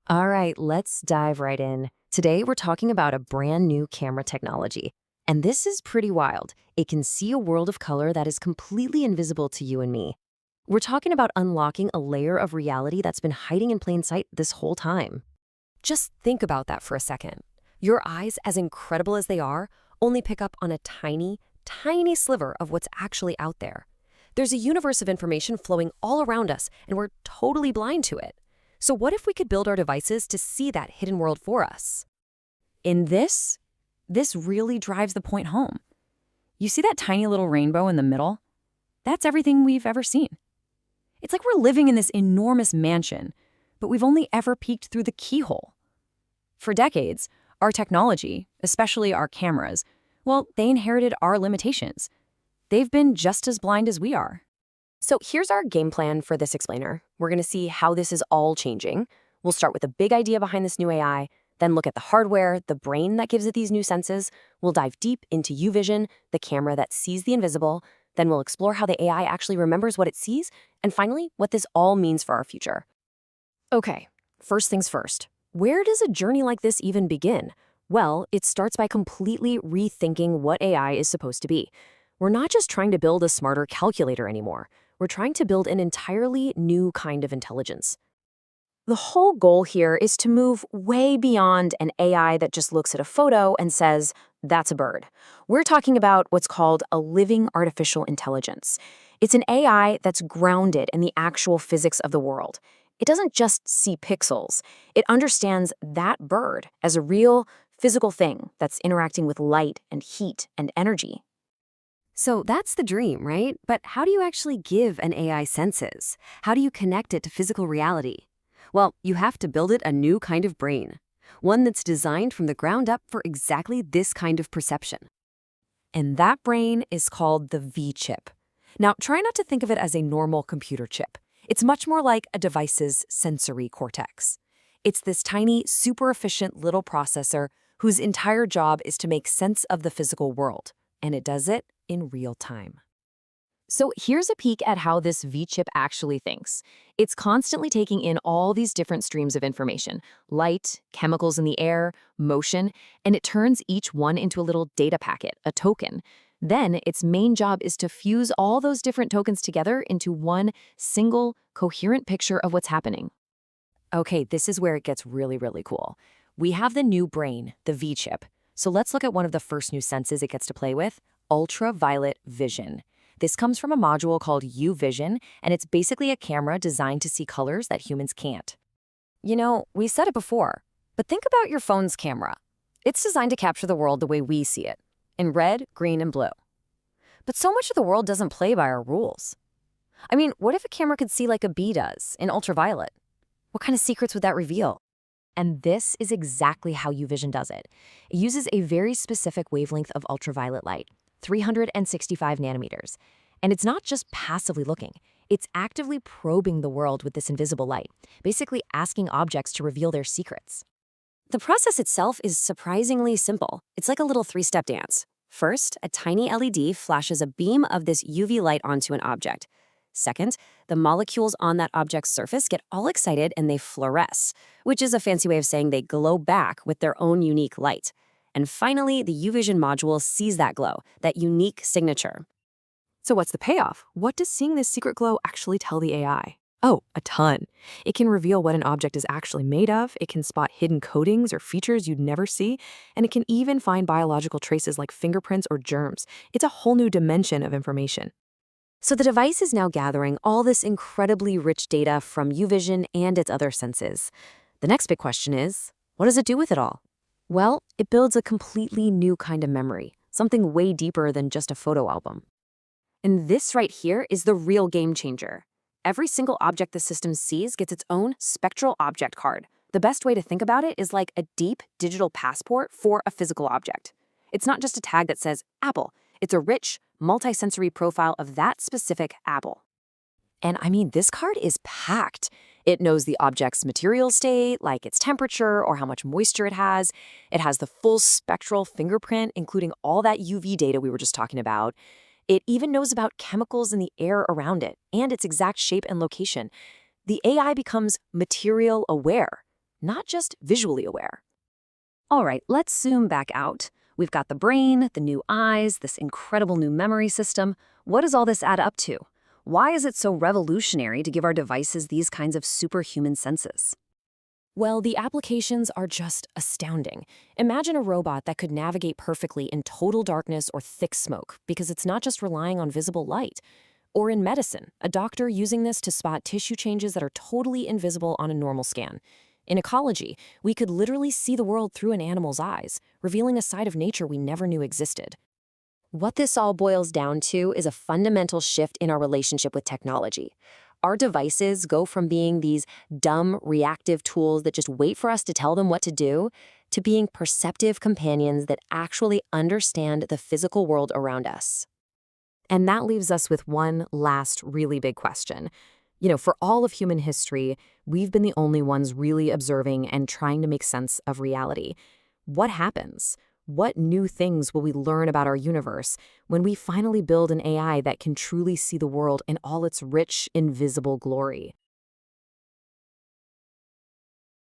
All right, let's dive right in. Today, we're talking about a brand new camera technology. And this is pretty wild. It can see a world of color that is completely invisible to you and me. We're talking about unlocking a layer of reality that's been hiding in plain sight this whole time. Just think about that for a second. Your eyes, as incredible as they are, only pick up on a tiny, tiny sliver of what's actually out there. There's a universe of information flowing all around us, and we're totally blind to it. So what if we could build our devices to see that hidden world for us? This really drives the point home. You see that tiny little rainbow in the middle? That's everything we've ever seen. It's like we're living in this enormous mansion, but we've only ever peeked through the keyhole. For decades, our technology, especially our cameras, well, they inherited our limitations. They've been just as blind as we are. So here's our game plan for this explainer. We're going to see how this is all changing. We'll start with the big idea behind this new AI, then look at the hardware, the brain that gives it these new senses. We'll dive deep into UVision, the camera that sees the invisible. Then we'll explore how the AI actually remembers what it sees. And finally, what this all means for our future. Okay, first things first. Where does a journey like this even begin? Well, it starts by completely rethinking what AI is supposed to be. We're not just trying to build a smarter calculator anymore. We're trying to build an entirely new kind of intelligence. The whole goal here is to move way beyond an AI that just looks at a photo and says, that's a bird. We're talking about what's called a living artificial intelligence. It's an AI that's grounded in the actual physics of the world. It doesn't just see pixels. It understands that bird as a real, physical thing that's interacting with light and heat and energy. So that's the dream, right? But how do you actually give an AI senses? How do you connect it to physical reality? Well, you have to build it a new kind of brain, one that's designed from the ground up for exactly this kind of perception. And that brain is called the V-chip. Now, try not to think of it as a normal computer chip. It's much more like a device's sensory cortex. It's this tiny, super efficient little processor whose entire job is to make sense of the physical world. And it does it in real time. So here's a peek at how this V-chip actually thinks. It's constantly taking in all these different streams of information, light, chemicals in the air, motion, and it turns each one into a little data packet, a token. Then its main job is to fuse all those different tokens together into one single, coherent picture of what's happening. Okay, this is where it gets really, really cool. We have the new brain, the V-chip. So let's look at one of the first new senses it gets to play with, ultraviolet vision. This comes from a module called UVision, and it's basically a camera designed to see colors that humans can't. You know, we said it before, but think about your phone's camera. It's designed to capture the world the way we see it, in red, green, and blue. But so much of the world doesn't play by our rules. I mean, what if a camera could see like a bee does, in ultraviolet? What kind of secrets would that reveal? And this is exactly how UVision does it. It uses a very specific wavelength of ultraviolet light, 365 nanometers. And it's not just passively looking. It's actively probing the world with this invisible light, basically asking objects to reveal their secrets. The process itself is surprisingly simple. It's like a little three-step dance. First, a tiny LED flashes a beam of this UV light onto an object. Second, the molecules on that object's surface get all excited and they fluoresce, which is a fancy way of saying they glow back with their own unique light. And finally, the UVision module sees that glow, that unique signature. So what's the payoff? What does seeing this secret glow actually tell the AI? Oh, a ton. It can reveal what an object is actually made of, it can spot hidden coatings or features you'd never see, and it can even find biological traces like fingerprints or germs. It's a whole new dimension of information. So the device is now gathering all this incredibly rich data from UVision and its other senses. The next big question is, what does it do with it all? Well, it builds a completely new kind of memory, something way deeper than just a photo album. And this right here is the real game changer. Every single object the system sees gets its own spectral object card. The best way to think about it is like a deep digital passport for a physical object. It's not just a tag that says Apple. It's a rich, multi-sensory profile of that specific apple. And I mean, this card is packed. It knows the object's material state, like its temperature or how much moisture it has. It has the full spectral fingerprint, including all that UV data we were just talking about. It even knows about chemicals in the air around it and its exact shape and location. The AI becomes material aware. not just visually aware. All right, let's zoom back out. We've got the brain, the new eyes, this incredible new memory system. What does all this add up to? Why is it so revolutionary to give our devices these kinds of superhuman senses? Well, the applications are just astounding. Imagine a robot that could navigate perfectly in total darkness or thick smoke because it's not just relying on visible light. Or in medicine, a doctor using this to spot tissue changes that are totally invisible on a normal scan. In ecology, we could literally see the world through an animal's eyes, revealing a side of nature we never knew existed. What this all boils down to is a fundamental shift in our relationship with technology. Our devices go from being these dumb, reactive tools that just wait for us to tell them what to do, to being perceptive companions that actually understand the physical world around us. And that leaves us with one last really big question. For all of human history, we've been the only ones really observing and trying to make sense of reality. What happens? What new things will we learn about our universe when we finally build an AI that can truly see the world in all its rich, invisible glory?